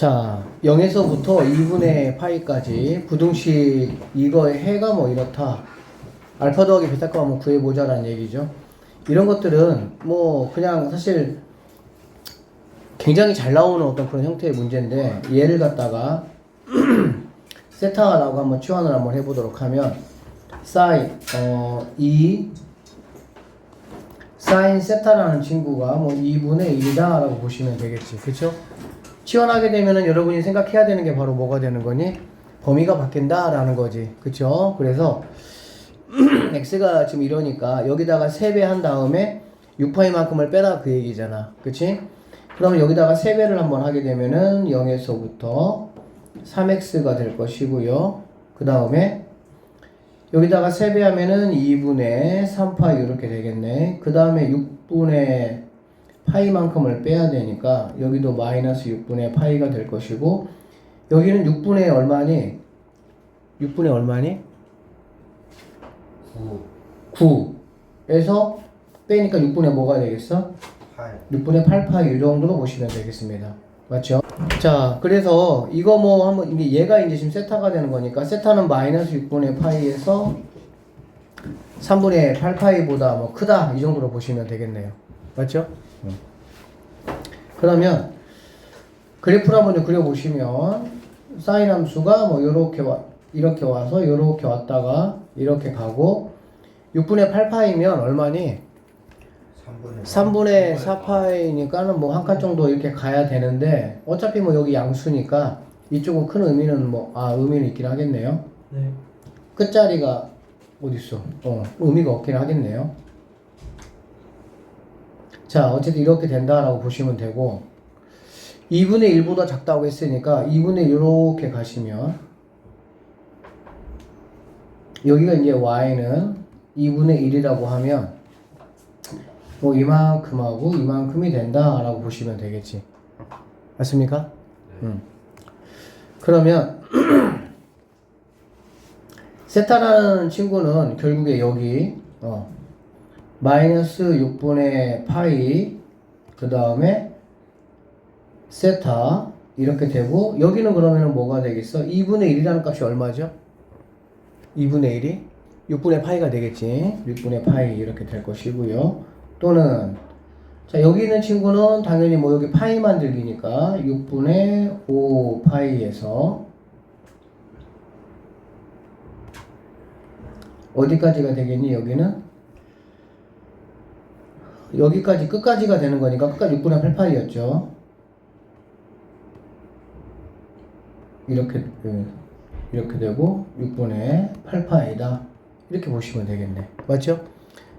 자, 0에서부터 2분의 파이까지 부등식 이거의 해가 뭐 이렇다. 알파 더하기 베타 값 한번 구해보자라는 얘기죠. 이런 것들은 뭐 그냥 사실 굉장히 잘 나오는 어떤 그런 형태의 문제인데, 얘를 갖다가 세타라고 한번 치환을 한번 해보도록 하면 사인 사인 세타라는 친구가 뭐 2분의 1이다 라고 보시면 되겠지. 그쵸? 치환하게 되면은 여러분이 생각해야 되는 게 바로 뭐가 되는 거니? 범위가 바뀐다 라는 거지. 그쵸? 그래서 x가 지금 이러니까 여기다가 3배 한 다음에 6파이만큼을 빼라 그 얘기잖아. 그치? 그러면 여기다가 3배를 한번 하게 되면은 0에서부터 3x가 될 것이고요. 그 다음에 여기다가 3배 하면은 2분의 3파이 이렇게 되겠네. 그 다음에 6분의 파이만큼을 빼야 되니까 여기도 마이너스 6분의 파이가 될 것이고, 여기는 6분의 얼마니? 6분의 얼마니? 9에서 빼니까 6분의 뭐가 되겠어? 6분의 8파이 이 정도로 보시면 되겠습니다. 맞죠? 자, 그래서 이거 뭐 한번 얘가 이제 지금 세타가 되는 거니까 세타는 마이너스 6분의 파이에서 3분의 8파이보다 뭐 크다 이 정도로 보시면 되겠네요. 맞죠? 그러면 그래프를 한번 좀 그려보시면 사인 함수가 뭐 이렇게 와서 이렇게 왔다가 이렇게 가고 6분의 8파이면 얼마니? 3분의 4파이니까는 뭐 한 칸 정도 이렇게 가야 되는데, 어차피 뭐 여기 양수니까 이쪽은 큰 의미는 의미는 있긴 하겠네요. 네. 끝자리가 어딨어? 의미가 없긴 하겠네요. 자, 어쨌든 이렇게 된다라고 보시면 되고, 2분의 1보다 작다고 했으니까 2분의 1 이렇게 가시면 여기가 이제 y는 2분의 1이라고 하면 뭐 이만큼하고 이만큼이 된다라고 보시면 되겠지. 맞습니까? 네. 그러면 세타라는 친구는 결국에 여기 마이너스 6분의 파이 그 다음에 세타 이렇게 되고, 여기는 그러면은 뭐가 되겠어? 2분의 1이라는 값이 얼마죠? 2분의 1이 6분의 파이가 되겠지. 6분의 파이 이렇게 될 것이고요. 또는 자, 여기 있는 친구는 당연히 뭐 여기 파이 만들기니까 6분의 5 파이에서 어디까지가 되겠니? 여기는 여기까지 끝까지가 되는 거니까 끝까지 6분의 8 파이였죠. 이렇게 되고 6분의 8 파이다 이렇게 보시면 되겠네. 맞죠?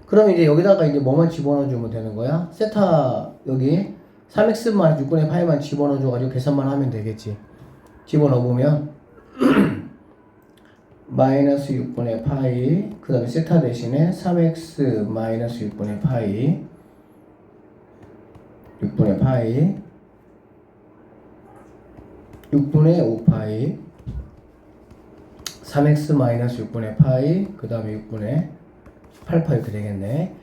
그럼 이제 여기다가 이제 뭐만 집어넣어 주면 되는 거야? 세타 여기 3x만 6분의 파이만 집어넣어 줘가지고 계산만 하면 되겠지. 집어넣어 보면 마이너스 6분의 파이 그 다음에 세타 대신에 3x 마이너스 6분의 파이 6분의 파이 6분의 5파이 3x 마이너스 6분의 파이 그 다음에 6분의 8파이 이렇게 되겠네.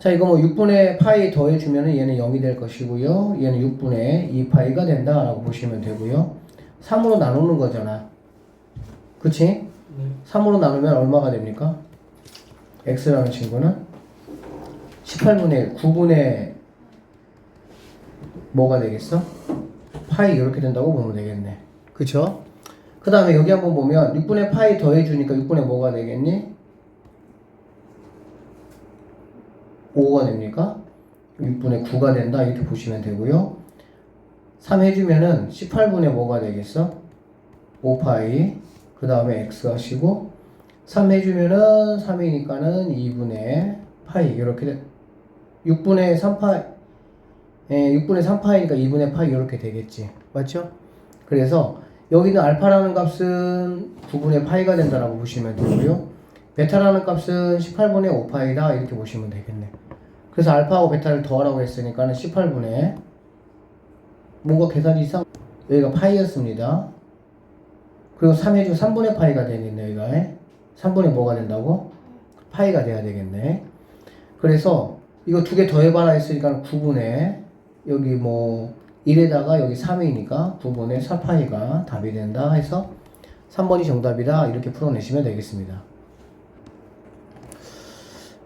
자, 이거 뭐 6분의 파이 더해주면은 얘는 0이 될 것이고요. 얘는 6분의 2파이가 된다라고 보시면 되고요. 3으로 나누는 거잖아. 그치? 네. 3으로 나누면 얼마가 됩니까? x라는 친구는 18분의 1, 9분의 뭐가 되겠어? 파이 이렇게 된다고 보면 되겠네. 그쵸? 그 다음에 여기 한번 보면 6분의 파이 더해주니까 6분의 뭐가 되겠니? 5가 됩니까? 6분의 9가 된다 이렇게 보시면 되고요. 3 해주면은 18분의 뭐가 되겠어? 5파이 그 다음에 x 하시고 3 해주면은 3이니까는 2분의 파이 이렇게 6분의 3파이 6분의 3파이니까 2분의 파이 이렇게 되겠지. 맞죠? 그래서 여기는 알파라는 값은 9분의 파이가 된다라고 보시면 되고요. 베타라는 값은 18분의 5파이다 이렇게 보시면 되겠네. 그래서 알파하고 베타를 더하라고 했으니까는 18분의 뭔가 계산이 이상 여기가 파이였습니다. 그리고 3 해주고 3분의 파이가 되겠네. 여기가 3분의 뭐가 된다고? 파이가 돼야 되겠네. 그래서 이거 두 개 더해봐라 했으니까 9분의 여기 뭐 1에다가 여기 3이니까 9분의 4파이가 답이 된다 해서 3번이 정답이다 이렇게 풀어내시면 되겠습니다.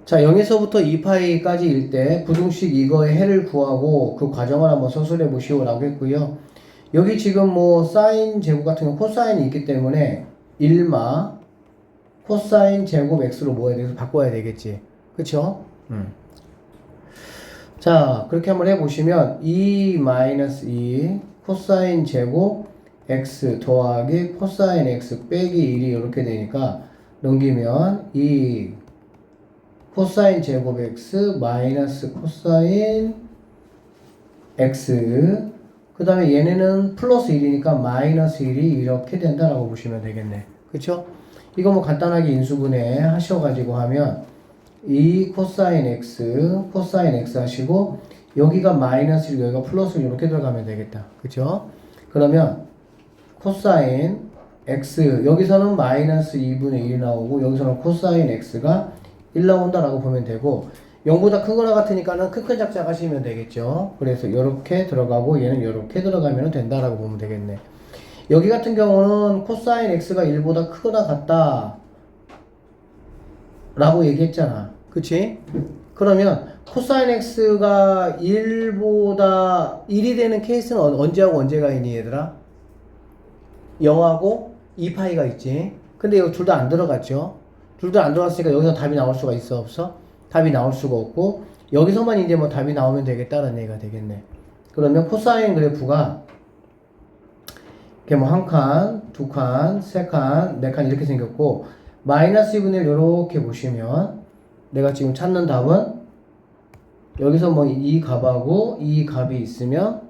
자, 0에서부터 2파이까지일 때 부등식 이거의 해를 구하고 그 과정을 한번 서술해 보시오 라고 했고요. 여기 지금 뭐 사인 제곱 같은 경우 코사인이 있기 때문에 1마 코사인 제곱 x로 뭐 해야 돼서 바꿔야 되겠지. 그쵸? 자, 그렇게 한번 해보시면 2-2 코사인 제곱 x 더하기 코사인 x 빼기 1이 이렇게 되니까 넘기면 2 코사인 제곱 x 마이너스 코사인 x 그 다음에 얘네는 플러스 1이니까 마이너스 1이 이렇게 된다라고 보시면 되겠네. 그쵸? 이거 뭐 간단하게 인수분해 하셔가지고 하면 2 코사인 x 하시고 여기가 마이너스 1 여기가 플러스 1 이렇게 들어가면 되겠다. 그쵸? 그러면 코사인 x 여기서는 마이너스 2분의 1이 나오고 여기서는 코사인 x가 1 나온다라고 보면 되고 0보다 크거나 같으니까는 큰 작작 하시면 되겠죠. 그래서 이렇게 들어가고 얘는 이렇게 들어가면 된다라고 보면 되겠네. 여기 같은 경우는 코사인 x가 1보다 크거나 같다 라고 얘기했잖아. 그치? 그러면 코사인 x가 1보다 1이 되는 케이스는 언제하고 언제가 있니 얘들아? 0하고 2파이가 있지. 근데 여기 둘 다 안 들어갔죠. 둘 다 안 들어갔으니까 여기서 답이 나올 수가 있어 없어? 답이 나올 수가 없고 여기서만 이제 뭐 답이 나오면 되겠다는 얘기가 되겠네. 그러면 코사인 그래프가 이렇게 뭐 한 칸, 두 칸, 세 칸, 네 칸 이렇게 생겼고 마이너스 2분의 1 이렇게 보시면 내가 지금 찾는 답은 여기서 뭐 이 값하고 이 값이 있으면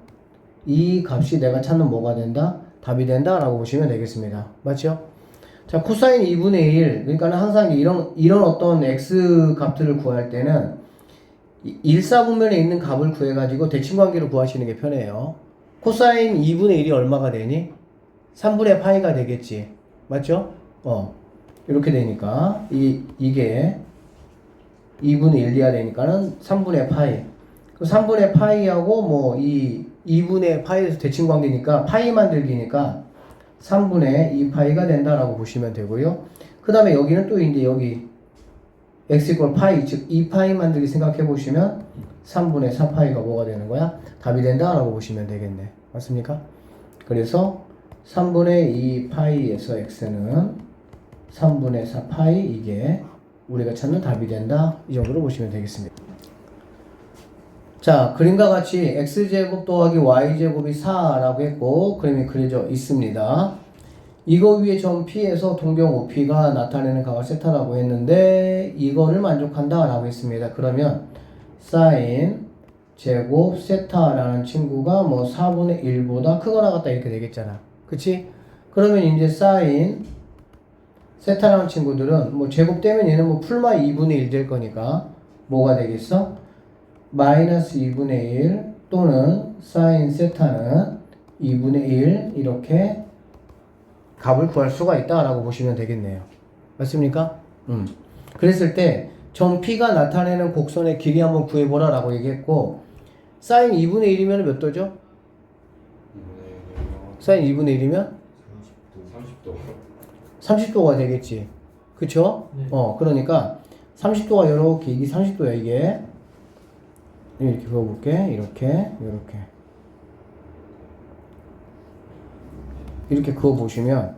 이 값이 내가 찾는 뭐가 된다? 답이 된다 라고 보시면 되겠습니다. 맞죠? 자, 코사인 2분의 1 그러니까는 항상 이런 어떤 x 값들을 구할 때는 일사분면에 있는 값을 구해가지고 대칭관계를 구하시는 게 편해요. 코사인 2분의 1이 얼마가 되니? 3분의 파이가 되겠지. 맞죠? 이렇게 되니까 이게 2분의 1이야 되니까는 3분의 파이. 그 3분의 파이하고 뭐 이 2분의 파이에서 대칭관계니까 파이 만들기니까 3분의 2파이가 된다라고 보시면 되고요. 그 다음에 여기는 또 이제 여기 x 이퀄 파이 즉 2파이 만들기 생각해 보시면 3분의 4파이가 뭐가 되는 거야? 답이 된다라고 보시면 되겠네. 맞습니까? 그래서 3분의 2파이에서 x는 3분의 4파이 이게 우리가 찾는 답이 된다. 이 정도로 보시면 되겠습니다. 자, 그림과 같이 x제곱 더하기 y제곱이 4라고 했고 그림이 그려져 있습니다. 이거 위에 점 P에서 동경 OP가 나타내는 값을 세타라고 했는데 이거를 만족한다 라고 했습니다. 그러면 사인 제곱 세타라는 친구가 뭐 4분의 1보다 크거나 같다 이렇게 되겠잖아. 그치? 그러면 이제 사인 세타라는 친구들은 뭐 제곱되면 얘는 뭐 풀마 2분의 1 될 거니까 뭐가 되겠어? 마이너스 2분의 1 또는 사인 세타는 2분의 1 이렇게 값을 구할 수가 있다라고 보시면 되겠네요. 맞습니까? 그랬을 때 점 P가 나타내는 곡선의 길이 한번 구해보라 라고 얘기했고 사인 2분의 1이면 몇 도죠? 사인 2분의 1이면? 30도가 되겠지. 그쵸? 네. 그러니까 30도가 이렇게 이게 30도야 이게. 이렇게 그어볼게. 이렇게 그어보시면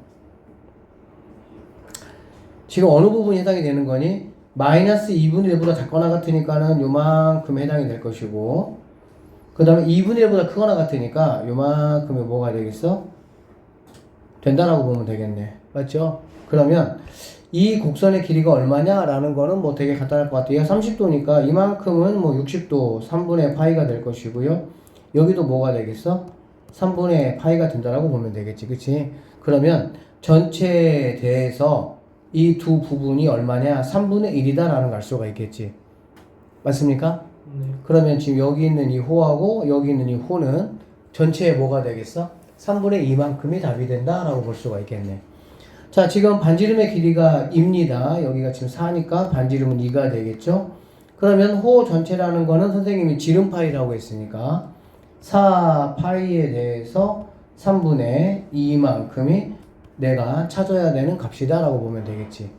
지금 어느 부분이 해당이 되는 거니? 마이너스 2분의 1보다 작거나 같으니까는 요만큼 해당이 될 것이고 그 다음에 2분의 1보다 크거나 같으니까 요만큼이 뭐가 되겠어? 된다라고 보면 되겠네. 맞죠? 그러면 이 곡선의 길이가 얼마냐? 라는 거는 뭐 되게 간단할 것 같아요. 30도니까 이만큼은 뭐 60도 3분의 파이가 될 것이고요. 여기도 뭐가 되겠어? 3분의 파이가 된다라고 보면 되겠지. 그치? 그러면 전체에 대해서 이 두 부분이 얼마냐? 3분의 1이다 라는 걸 알 수가 있겠지. 맞습니까? 네. 그러면 지금 여기 있는 이 호하고 여기 있는 이 호는 전체에 뭐가 되겠어? 3분의 2만큼이 답이 된다 라고 볼 수가 있겠네. 자, 지금 반지름의 길이가 2입니다. 여기가 지금 4니까 반지름은 2가 되겠죠? 그러면 호 전체라는 거는 선생님이 지름파이라고 했으니까 4파이에 대해서 3분의 2만큼이 내가 찾아야 되는 값이다 라고 보면 되겠지.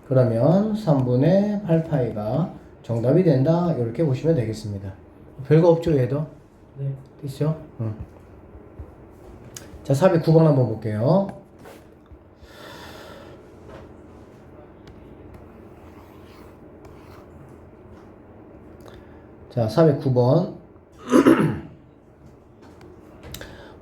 그러면 3분의 8파이가 정답이 된다 이렇게 보시면 되겠습니다. 별거 없죠 얘도? 네. 있죠? 응. 자 409번 한번 볼게요. 자 409번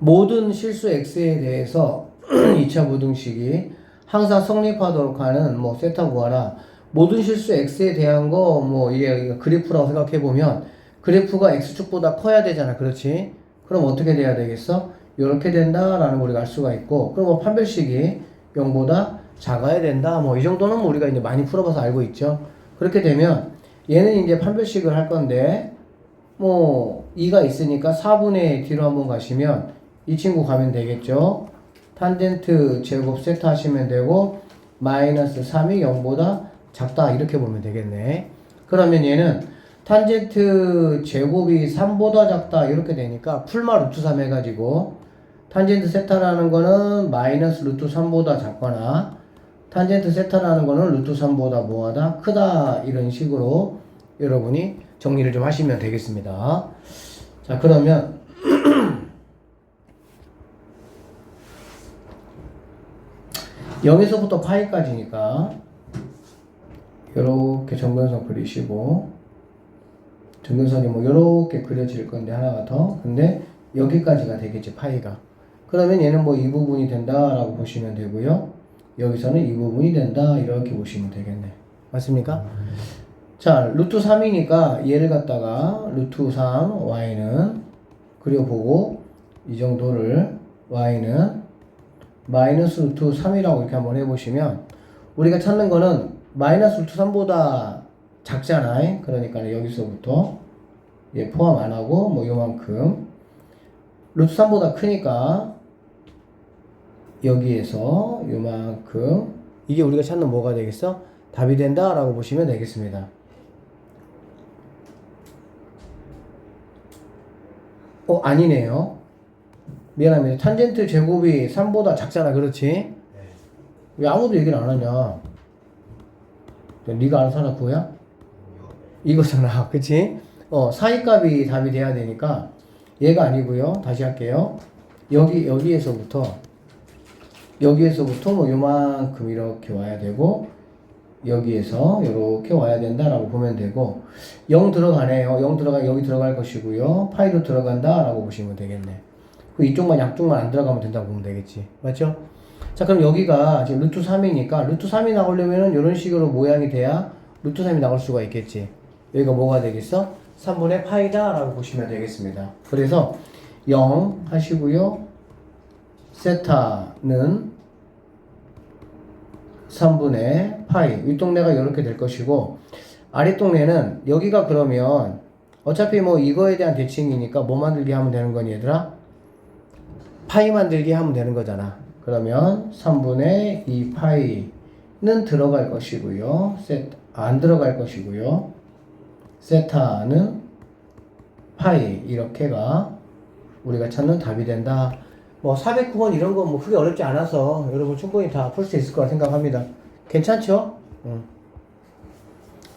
모든 실수 x에 대해서 2차 부등식이 항상 성립하도록 하는 뭐 세타 구하라. 모든 실수 x에 대한 거 뭐 이게 그래프라고 생각해 보면 그래프가 x축보다 커야 되잖아. 그렇지? 그럼 어떻게 돼야 되겠어? 이렇게 된다라는 걸 우리가 알 수가 있고, 그럼 뭐 판별식이 0보다 작아야 된다. 뭐 이 정도는 뭐 우리가 이제 많이 풀어봐서 알고 있죠. 그렇게 되면 얘는 이제 판별식을 할 건데 뭐 2가 있으니까 4분의 뒤로 한번 가시면 이 친구 가면 되겠죠. 탄젠트 제곱 세트 하시면 되고 마이너스 3이 0보다 작다 이렇게 보면 되겠네. 그러면 얘는 탄젠트 제곱이 3보다 작다 이렇게 되니까 풀마 루트 3 해가지고 탄젠트 세타라는 거는 마이너스 루트 3보다 작거나 탄젠트 세타라는 거는 루트 3보다 뭐하다? 크다 이런 식으로 여러분이 정리를 좀 하시면 되겠습니다. 자 그러면 0에서부터 파이까지니까 이렇게 정근선 그리시고 정근선이 뭐 이렇게 그려질 건데 하나가 더 근데 여기까지가 되겠지 파이가. 그러면 얘는 뭐 이 부분이 된다라고 보시면 되고요. 여기서는 이 부분이 된다 이렇게 보시면 되겠네. 맞습니까? 자 루트 3이니까 얘를 갖다가 루트 3 y는 그려보고 이 정도를 y는 마이너스 루트 3이라고 이렇게 한번 해보시면 우리가 찾는 거는 마이너스 루트 3보다 작잖아요. 그러니까 여기서부터 얘 포함 안 하고 뭐 요만큼 루트 3보다 크니까 여기에서 요만큼 이게 우리가 찾는 뭐가 되겠어? 답이 된다 라고 보시면 되겠습니다. 아니네요. 미안합니다. 탄젠트 제곱이 3보다 작잖아. 그렇지? 네. 왜 아무도 얘기를 안 하냐? 네가 알아서 하나 구야? 이거잖아. 그치? 사이값이 답이 돼야 되니까 얘가 아니고요. 다시 할게요. 여기에서부터 뭐 요만큼 이렇게 와야 되고 여기에서 이렇게 와야 된다라고 보면 되고 0 들어가네요. 0 들어가 여기 들어갈 것이고요. 파이로 들어간다라고 보시면 되겠네. 이쪽만 양쪽만 안 들어가면 된다고 보면 되겠지. 맞죠? 자 그럼 여기가 지금 루트 3이니까 루트 3이 나오려면은 이런 식으로 모양이 돼야 루트 3이 나올 수가 있겠지. 여기가 뭐가 되겠어? 3분의 파이다 라고 보시면 되겠습니다. 그래서 0 하시고요. 세타는 3분의 파이 윗동네가 이렇게 될 것이고 아랫동네는 여기가 그러면 어차피 뭐 이거에 대한 대칭이니까 뭐 만들기 하면 되는 거니 얘들아? 파이 만들기 하면 되는 거잖아. 그러면 3분의 2파이는 들어갈 것이고요. 안 들어갈 것이고요. 세타는 파이 이렇게가 우리가 찾는 답이 된다. 뭐 409번 이런 거 뭐 크게 어렵지 않아서 여러분 충분히 다 풀 수 있을 거라 생각합니다. 괜찮죠?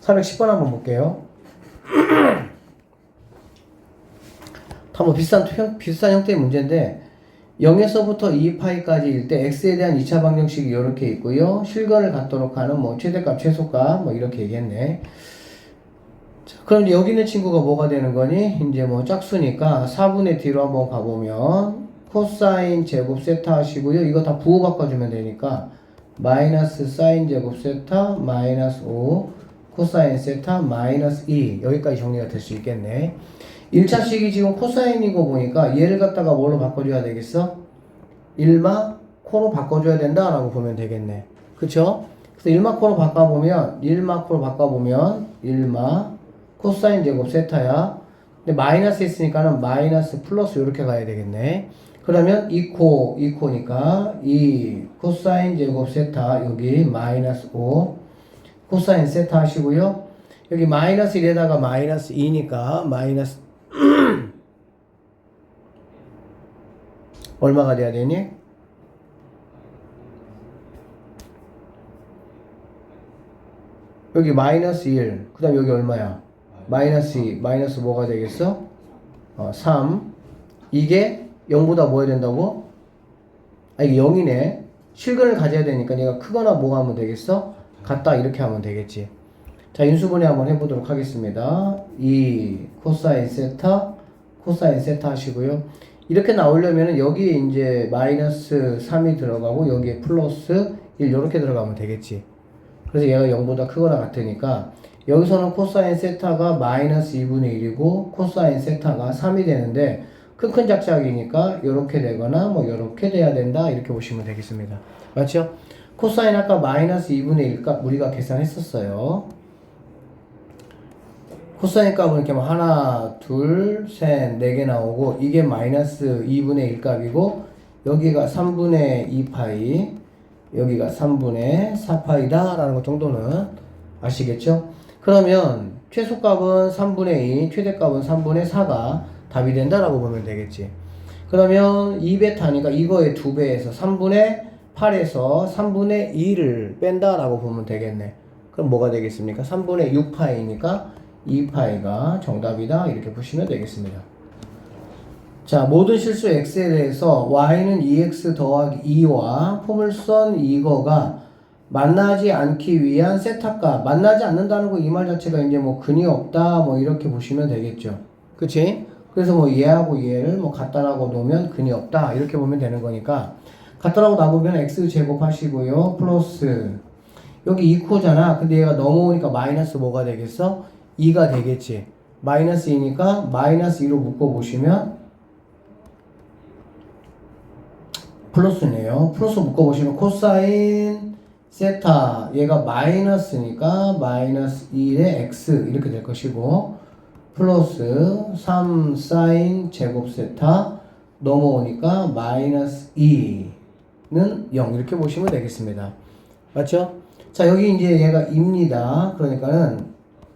410번 한번 볼게요. 다 뭐 비슷한 형태의 문제인데 0에서부터 2파이까지일 때 x에 대한 2차 방정식이 이렇게 있고요. 실근을 갖도록 하는 뭐 최대값, 최소값 뭐 이렇게 얘기했네. 자, 그럼 이제 여기 있는 친구가 뭐가 되는 거니? 이제 뭐 짝수니까 4분의 뒤로 한번 가보면 코사인 제곱 세타 하시고요. 이거 다 부호 바꿔주면 되니까 마이너스 사인 제곱 세타 마이너스 5 코사인 세타 마이너스 2 여기까지 정리가 될 수 있겠네. 1차식이 지금 코사인이고 보니까 얘를 갖다가 뭘로 바꿔줘야 되겠어? 1마 코로 바꿔줘야 된다라고 보면 되겠네. 그쵸? 그래서 1마 코로 바꿔보면 1마 코사인 제곱 세타야. 근데 마이너스 있으니까는 마이너스 플러스 이렇게 가야 되겠네. 그러면 2코니까 2 코사인 제곱 세타 여기 마이너스 5 코사인 세타 하시고요. 여기 마이너스 1에다가 마이너스 2니까 마이너스 얼마가 돼야 되니? 여기 마이너스 1, 그 다음 여기 얼마야? 마이너스 2, 마이너스 뭐가 되겠어? 3. 이게 0보다 뭐 해야 된다고? 이게 0이네. 실근을 가져야 되니까 얘가 크거나 뭐 하면 되겠어? 같다 이렇게 하면 되겠지. 자, 인수분해 한번 해보도록 하겠습니다. 2 코사인 세타, 코사인 세타 하시고요. 이렇게 나오려면 여기에 이제 마이너스 3이 들어가고 여기에 플러스 1 이렇게 들어가면 되겠지. 그래서 얘가 0보다 크거나 같으니까 여기서는 코사인 세타가 마이너스 2분의 1이고 코사인 세타가 3이 되는데 큰 작작이니까 이렇게 되거나 뭐 이렇게 돼야 된다 이렇게 보시면 되겠습니다. 맞죠? 코사인 아까 마이너스 2분의 1 값 우리가 계산했었어요. 코사인 값은 이렇게 뭐 하나, 둘, 셋, 4개 나오고 이게 마이너스 2분의 1 값이고 여기가 3분의 2파이 여기가 3분의 4파이다 라는 것 정도는 아시겠죠? 그러면 최소값은 3분의 2, 최대값은 3분의 4가 답이 된다라고 보면 되겠지. 그러면 2베타니까 이거의 2배에서 3분의 8에서 3분의 2를 뺀다라고 보면 되겠네. 그럼 뭐가 되겠습니까? 3분의 6파이니까 2파이가 정답이다 이렇게 보시면 되겠습니다. 자, 모든 실수 x에 대해서 y는 2x 더하기 2와 포물선 이거가 만나지 않기 위한 세타값. 만나지 않는다는 거 이 말 자체가 이제 뭐 근이 없다 뭐 이렇게 보시면 되겠죠. 그치? 그래서 뭐 얘하고 얘를 뭐 같다라고 놓으면 근이 없다 이렇게 보면 되는 거니까 같다라고 놔보면 x 제곱하시고요. 플러스 여기 2코잖아. 근데 얘가 넘어오니까 마이너스 뭐가 되겠어? 2가 되겠지. 마이너스 2니까 마이너스 2로 묶어보시면 플러스네요. 플러스 묶어보시면 코사인 세타 얘가 마이너스니까 마이너스 1의 x 이렇게 될 것이고 플러스 3 사인 제곱 세타 넘어오니까 마이너스 2는 0 이렇게 보시면 되겠습니다. 맞죠? 자, 여기 이제 얘가 2입니다. 그러니까는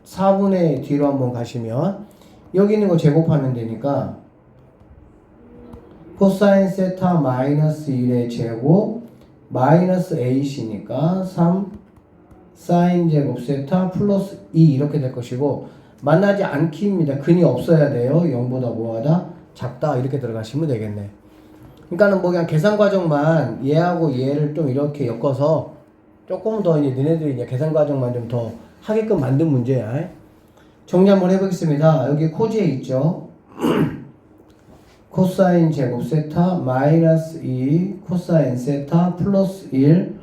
4분의 뒤로 한번 가시면 여기 있는 거 제곱하면 되니까 코사인 세타 마이너스 1의 제곱 마이너스 8이니까 3 사인 제곱 세타 플러스 2 이렇게 될 것이고 만나지 않기입니다. 근이 없어야 돼요. 0보다 뭐하다? 작다 이렇게 들어가시면 되겠네. 그러니까는 뭐 그냥 계산 과정만 얘하고 얘를 좀 이렇게 엮어서 조금 더 이제 너네들이 이제 계산 과정만 좀 더 하게끔 만든 문제야. 정리 한번 해보겠습니다. 여기 코지에 있죠. 코사인 제곱 세타 마이너스 2 코사인 세타 플러스 1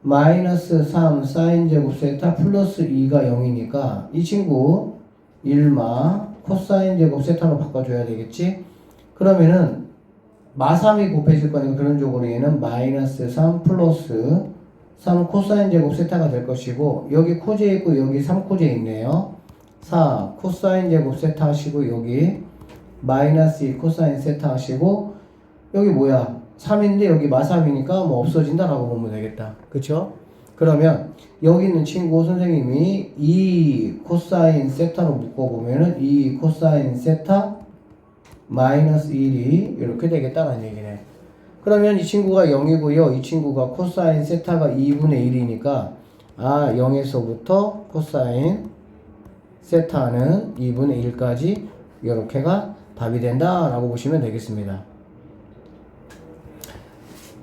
마이너스 3 사인 제곱 세타 플러스 2가 0이니까 이 친구 1마 코사인 제곱 세타로 바꿔줘야 되겠지. 그러면은 마3이 곱해질 거니까 그런 쪽으로 얘는 마이너스 3 플러스 3 코사인 제곱 세타가 될 것이고 여기 코제 있고 여기 3코제 있네요. 4 코사인 제곱 세타 하시고 여기 마이너스 2 코사인 세타 하시고 여기 뭐야 3인데 여기 마3이니까 뭐 없어진다 라고 보면 되겠다. 그쵸? 그러면 여기 있는 친구 선생님이 2 코사인 세타로 묶어보면은 2 코사인 세타 마이너스 1이 이렇게 되겠다는 얘기네. 그러면 이 친구가 0이고요. 이 친구가 코사인 세타가 2분의 1이니까 0에서부터 코사인 세타는 2분의 1까지 이렇게가 답이 된다 라고 보시면 되겠습니다.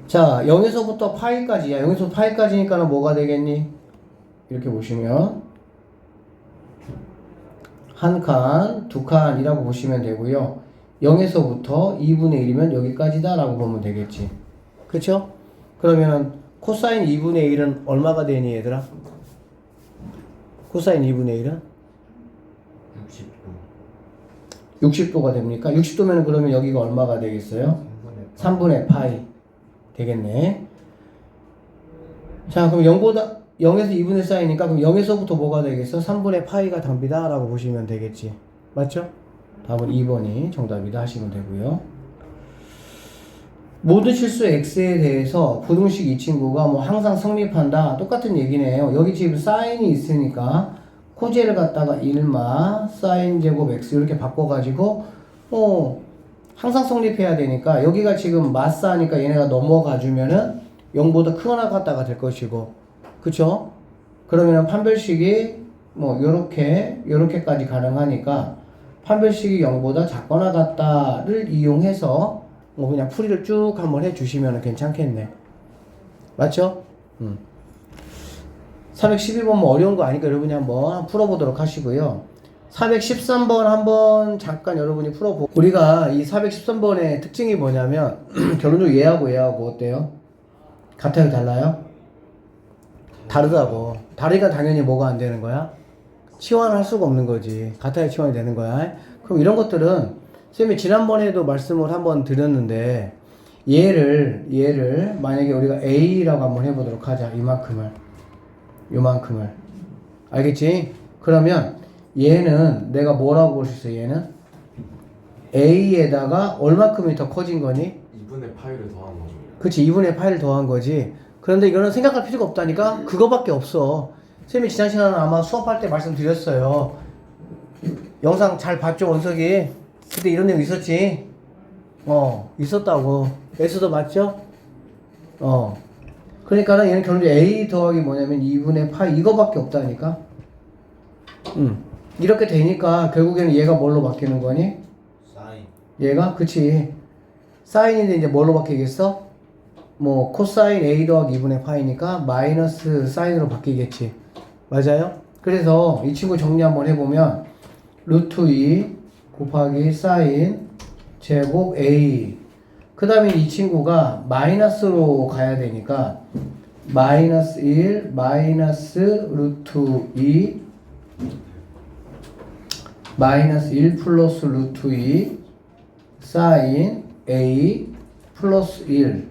자, 0에서부터 파이까지야. 0에서 파이까지니까는 뭐가 되겠니? 이렇게 보시면 한 칸, 두 칸이라고 보시면 되고요. 0에서부터 2분의 1이면 여기까지다 라고 보면 되겠지. 그쵸? 그러면은 코사인 2분의 1은 얼마가 되니 얘들아? 코사인 2분의 1은? 60도가 됩니까? 60도면 그러면 여기가 얼마가 되겠어요? 3분의 파이 되겠네. 자, 그럼 0에서 2분의 사이니까 그럼 0에서부터 뭐가 되겠어? 3분의 파이가 답이다 라고 보시면 되겠지. 맞죠? 답은 2번이 정답이다 하시면 되고요. 모든 실수 x에 대해서 부등식 이 친구가 뭐 항상 성립한다 똑같은 얘기네요. 여기 지금 사인이 있으니까 코제를 갖다가 1마 사인 제곱 x 이렇게 바꿔가지고 항상 성립해야 되니까 여기가 지금 마스하니까 얘네가 넘어가 주면은 0보다 크거나 같다가 될 것이고, 그쵸? 그러면은 판별식이 뭐 요렇게까지 가능하니까 판별식이 0보다 작거나 같다를 이용해서 뭐 그냥 풀이를 쭉 한번 해주시면 괜찮겠네. 맞죠? 412번 뭐 어려운 거 아니까 여러분이 한번 풀어보도록 하시고요. 413번 한번 잠깐 여러분이 풀어보고, 우리가 이 413번의 특징이 뭐냐면 결론적으로 얘하고 어때요? 같아요, 달라요? 다르다고. 다르니까 당연히 뭐가 안 되는 거야? 치환할 수가 없는 거지. 같아야 치환이 되는 거야. 그럼 이런 것들은 쌤이 지난번에도 말씀을 한번 드렸는데, 얘를 만약에 우리가 A라고 한번 해보도록 하자. 요만큼을. 알겠지? 그러면 얘는 내가 뭐라고 볼 수 있어? 얘는 A에다가 얼마큼이 더 커진 거니? 2분의 파이를 더한 거죠. 그치, 2분의 파이를 더한 거지. 그런데 이거는 생각할 필요가 없다니까? 그거밖에 없어. 쌤이 지난 시간에 아마 수업할 때 말씀드렸어요. 영상 잘 봤죠, 원석이? 그때 이런 내용 있었지? 있었다고. S도 맞죠? 그러니까는 얘는 결론적으로 A 더하기 뭐냐면 2분의 파이 이거밖에 없다니까? 이렇게 되니까 결국에는 얘가 뭘로 바뀌는 거니? 사인. 얘가? 그치. 사인인데 이제 뭘로 바뀌겠어? 뭐 코사인 A 더하기 2분의 파이니까 마이너스 사인으로 바뀌겠지. 맞아요? 그래서 이 친구 정리 한번 해보면 루트 2 곱하기 사인 제곱 A, 그 다음에 이 친구가 마이너스로 가야 되니까 마이너스 1 마이너스 루트 2 마이너스 1 플러스 루트 2 사인 A 플러스 1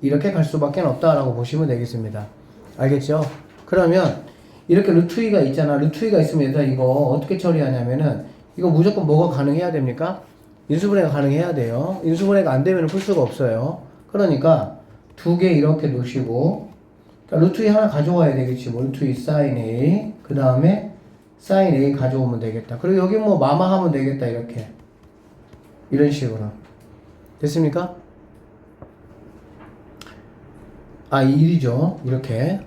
이렇게 갈 수밖에 없다라고 보시면 되겠습니다. 알겠죠? 그러면 이렇게 루트 2가 있잖아. 루트 2가 있으면 얘들아 이거 어떻게 처리하냐면은 이거 무조건 뭐가 가능해야 됩니까? 인수분해가 가능해야 돼요. 인수분해가 안 되면 풀 수가 없어요. 그러니까 두 개 이렇게 놓으시고, 그러니까 루트 2 하나 가져와야 되겠지. 뭐 루트 2 사인 A, 그 다음에 사인 A 가져오면 되겠다. 그리고 여기 뭐 마마 하면 되겠다. 이렇게 이런 식으로 됐습니까? 아, 1이죠. 이렇게.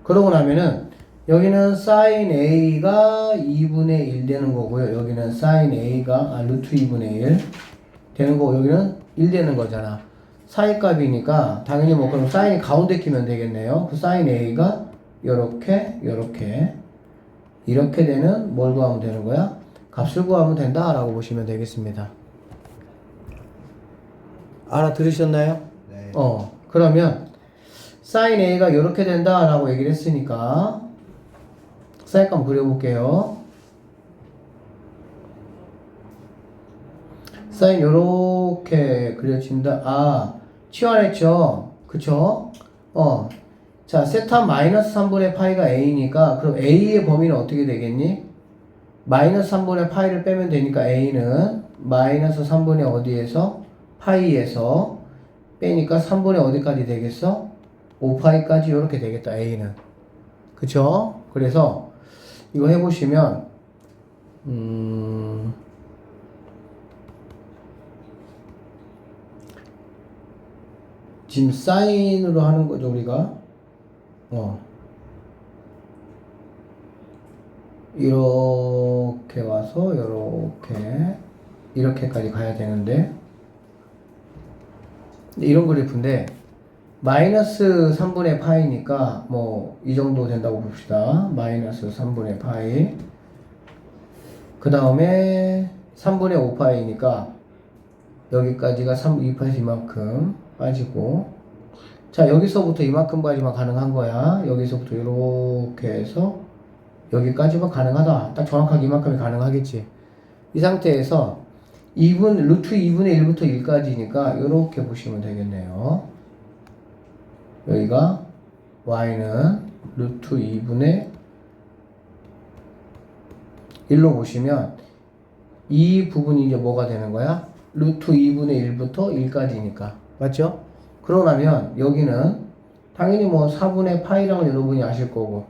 그러고 나면은 여기는 sin A가 2분의 1 되는 거고요. 여기는 sin A가 루트 2분의 1 되는 거고, 여기는 1 되는 거잖아. 사이값이니까 당연히 뭐 그럼 사인이 가운데 끼면 되겠네요. 그 sin A가 요렇게 이렇게 되는 뭘 구하면 되는 거야? 값을 구하면 된다라고 보시면 되겠습니다. 알아들으셨나요? 네. 그러면 sin A가 이렇게 된다라고 얘기를 했으니까 사인값 한번 그려볼게요. 사인 요렇게 그려진다. 치환했죠? 그쵸? 자, 세타 마이너스 3분의 파이가 A니까 그럼 A의 범위는 어떻게 되겠니? 마이너스 3분의 파이를 빼면 되니까 A는 마이너스 3분의 어디에서? 파이에서 빼니까 3분의 어디까지 되겠어? 5파이까지 이렇게 되겠다. A는. 그쵸? 그래서 이거 해보시면 지금 사인으로 하는 거죠, 우리가. 이렇게 와서 이렇게까지 가야 되는데, 이런 그래프인데 마이너스 3분의 파이니까 뭐 이 정도 된다고 봅시다. 마이너스 3분의 파이, 그 다음에 3분의 5파이니까 여기까지가 2파에서 이만큼 빠지고, 자 여기서부터 이만큼까지만 가능한 거야. 여기서부터 이렇게 해서 여기까지만 가능하다. 딱 정확하게 이만큼이 가능하겠지. 이 상태에서 루트 2분의 1부터 1까지니까 이렇게 보시면 되겠네요. 여기가 y는 루트 2분의 1로 보시면 이 부분이 이제 뭐가 되는 거야? 루트 2분의 1부터 1까지니까. 맞죠? 그러고 나면 여기는 당연히 뭐 4분의 파이랑은 여러분이 아실 거고,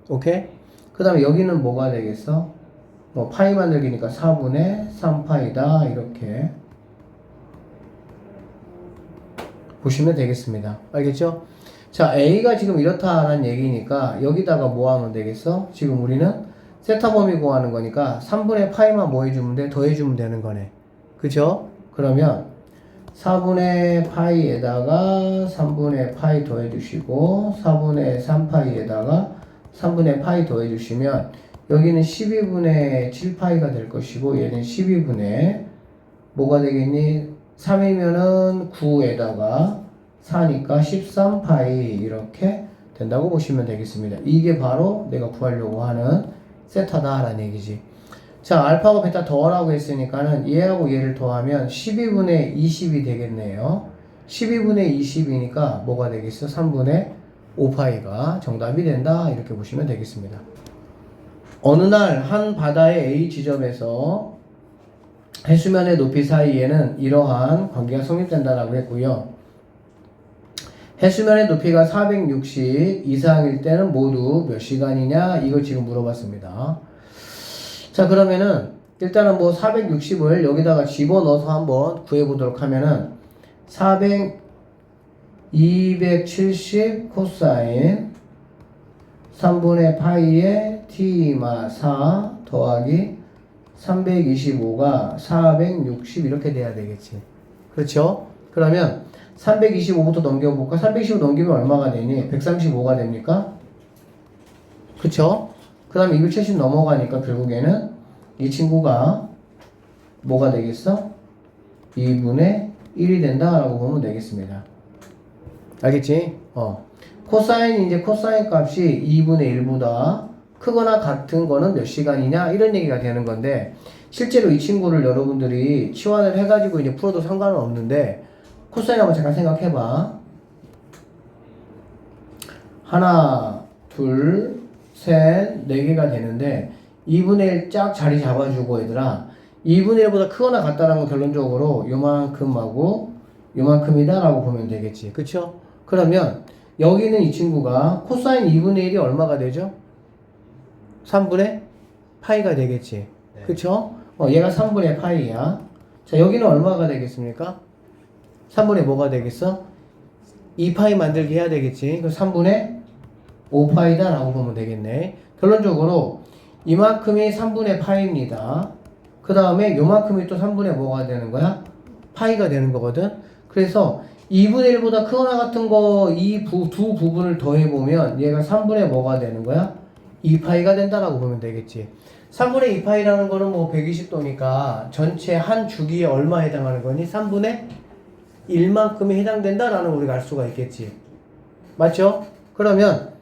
오케이? 그 다음에 여기는 뭐가 되겠어? 뭐 파이 만들기니까 4분의 3파이다 이렇게 보시면 되겠습니다. 알겠죠? 자, A가 지금 이렇다라는 얘기니까 여기다가 뭐 하면 되겠어? 지금 우리는 세타 범위 구하는 거니까 3분의 파이만 뭐 해주면 돼? 더해주면 되는 거네. 그죠? 그러면 4분의 파이에다가 3분의 파이 더해주시고 4분의 3파이에다가 3분의 파이 더해주시면 여기는 12분의 7파이가 될 것이고 얘는 12분의 뭐가 되겠니? 3이면은 9에다가 4니까 13파이 이렇게 된다고 보시면 되겠습니다. 이게 바로 내가 구하려고 하는 세타다 라는 얘기지. 자, 알파하고 베타 더하라고 했으니까는 얘하고 얘를 더하면 12분의 20이 되겠네요. 12분의 20이니까 뭐가 되겠어? 3분의 5파이가 정답이 된다 이렇게 보시면 되겠습니다. 어느 날 한 바다의 A 지점에서 해수면의 높이 사이에는 이러한 관계가 성립된다라고 했고요. 해수면의 높이가 460 이상일 때는 모두 몇 시간이냐 이걸 지금 물어봤습니다. 자, 그러면은 일단은 뭐 460을 여기다가 집어넣어서 한번 구해보도록 하면은 270 코사인 3분의 파이에 t마 4 더하기 325가 460 이렇게 돼야 되겠지. 그렇죠? 그러면 325부터 넘겨볼까? 325 넘기면 얼마가 되니? 135가 됩니까? 그쵸? 그 다음에 270 넘어가니까 결국에는 이 친구가 뭐가 되겠어? 2분의 1이 된다라고 보면 되겠습니다. 알겠지? 코사인, 이제 코사인 값이 2분의 1보다 크거나 같은 거는 몇 시간이냐? 이런 얘기가 되는 건데, 실제로 이 친구를 여러분들이 치환을 해가지고 이제 풀어도 상관은 없는데, 코사인 한번 잠깐 생각해봐. 하나, 둘, 셋, 4개가 되는데 2분의 1 쫙 자리 잡아주고 얘들아 2분의 1보다 크거나 같다라는 건 결론적으로 요만큼하고 요만큼이다 라고 보면 되겠지. 그쵸? 그러면 여기는 이 친구가 코사인 2분의 1이 얼마가 되죠? 3분의 파이가 되겠지. 네. 그쵸? 얘가 3분의 파이야. 자, 여기는 얼마가 되겠습니까? 3분의 뭐가 되겠어? 2파이 만들기 해야 되겠지. 그럼 3분의 5파이다 라고 보면 되겠네. 결론적으로 이만큼이 3분의 파이입니다. 그 다음에 요만큼이 또 3분의 뭐가 되는 거야? 파이가 되는 거거든. 그래서 2분의 1보다 크거나 같은 거 이 두 부분을 더해보면 얘가 3분의 뭐가 되는 거야? 2파이가 된다라고 보면 되겠지. 3분의 2파이라는 거는 뭐 120도니까 전체 한 주기에 얼마에 해당하는 거니? 3분의 1만큼이 해당된다라는 우리가 알 수가 있겠지. 맞죠? 그러면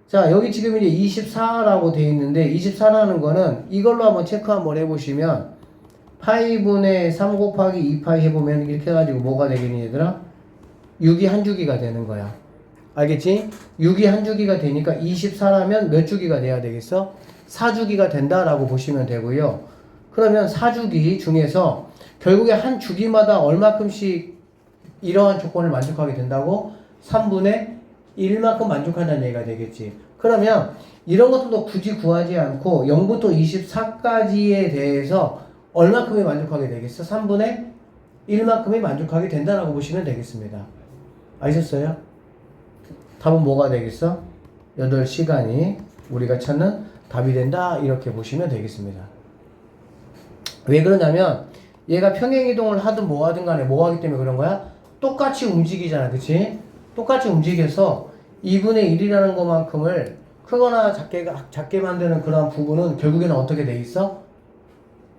자, 여기 지금 이제 24라고 되어 있는데 24라는 거는 이걸로 한번 체크 한번 해보시면 파이분의 3 곱하기 2파이 해보면 이렇게 해가지고 뭐가 되겠니 얘들아? 6이 한 주기가 되는 거야. 알겠지? 6이 한 주기가 되니까 24라면 몇 주기가 돼야 되겠어? 4주기가 된다라고 보시면 되고요. 그러면 4주기 중에서 결국에 한 주기마다 얼마큼씩 이러한 조건을 만족하게 된다고? 3분의 1만큼 만족한다는 얘기가 되겠지. 그러면 이런 것들도 굳이 구하지 않고 0부터 24까지에 대해서 얼마큼이 만족하게 되겠어? 3분의 1만큼이 만족하게 된다라고 보시면 되겠습니다. 아셨어요? 답은 뭐가 되겠어? 8시간이 우리가 찾는 답이 된다 이렇게 보시면 되겠습니다. 왜 그러냐면 얘가 평행이동을 하든 뭐 하든 간에 뭐 하기 때문에 그런 거야? 똑같이 움직이잖아. 그치? 똑같이 움직여서 2분의 1이라는 것만큼을 크거나 작게 만드는 그런 부분은 결국에는 어떻게 돼 있어?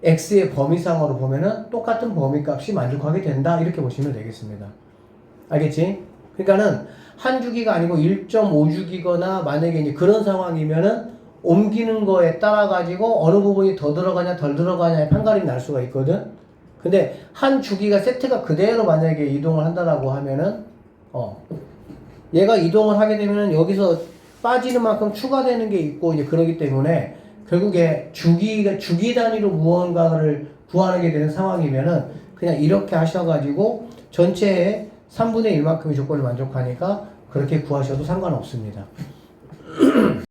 x의 범위상으로 보면은 똑같은 범위값이 만족하게 된다 이렇게 보시면 되겠습니다. 알겠지? 그러니까는 한 주기가 아니고 1.5주기거나 만약에 이제 그런 상황이면은 옮기는 거에 따라 가지고 어느 부분이 더 들어가냐 덜 들어가냐의 판가름이 날 수가 있거든. 근데 한 주기가 세트가 그대로 만약에 이동을 한다라고 하면은 얘가 이동을 하게 되면은 여기서 빠지는 만큼 추가되는 게 있고 이제 그러기 때문에 결국에 주기 단위로 무언가를 구하게 되는 상황이면은 그냥 이렇게 하셔가지고 전체의 3분의 1만큼의 조건을 만족하니까 그렇게 구하셔도 상관없습니다.